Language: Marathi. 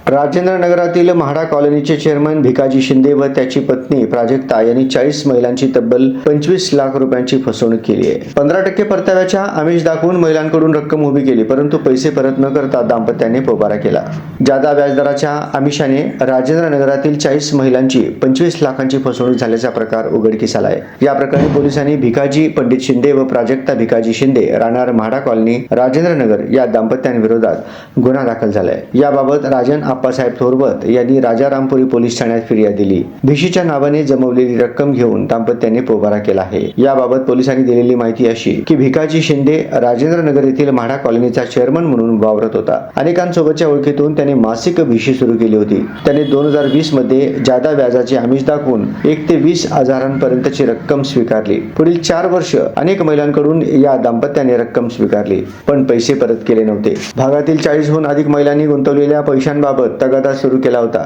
राजेंद्र नगरातील म्हाडा कॉलनीचे चेअरमन भिकाजी शिंदे व त्याची पत्नी प्राजक्ता यांनी 40 महिलांची तब्बल 25 लाख रुपयांची फसवणूक केली आहे। 15% परताव्याच्या आमिष दाखवून महिलांकडून रक्कम उभी केली, परंतु पैसे परत न करता दाम्पत्याने पोबारा केला। जादा व्याजदराच्या आमिषाने राजेंद्र नगरातील 40 महिलांची 25 लाखांची फसवणूक झाल्याचा प्रकार उघडकीस आला आहे। या प्रकरणी पोलिसांनी भिकाजी पंडित शिंदे व प्राजक्ता भिकाजी शिंदे राहणार म्हाडा कॉलनी राजेंद्र नगर या दाम्पत्यांविरोधात गुन्हा दाखल झालाय। याबाबत राजन आप्पासाहेब थोरवत यांनी राजारामपुरी पोलीस ठाण्यात फिर्याद दिली। भिशीच्या नावाने जमवलेली रक्कम घेऊन दाम्पत्याने पोबारा केला आहे। याबाबत पोलिसांनी दिलेली माहिती अशी की भिकाजी शिंदे राजेंद्र नगर येथील म्हाडा कॉलनीचा चेअरमन म्हणून वावरत होता। अनेकांसोबतच्या ओळखीतून त्याने मासिक भिशी सुरू केली होती। त्याने 2020 मध्ये जादा व्याजाचे आमिष दाखवून 1 ते 20 हजारांपर्यंतची रक्कम स्वीकारली। पुढील 4 वर्ष अनेक महिलांकडून या दाम्पत्याने रक्कम स्वीकारली, पण पैसे परत केले नव्हते। भागातील 40हून अधिक महिलांनी गुंतवलेल्या पैशांबाबत तगादा सुरू केला होता।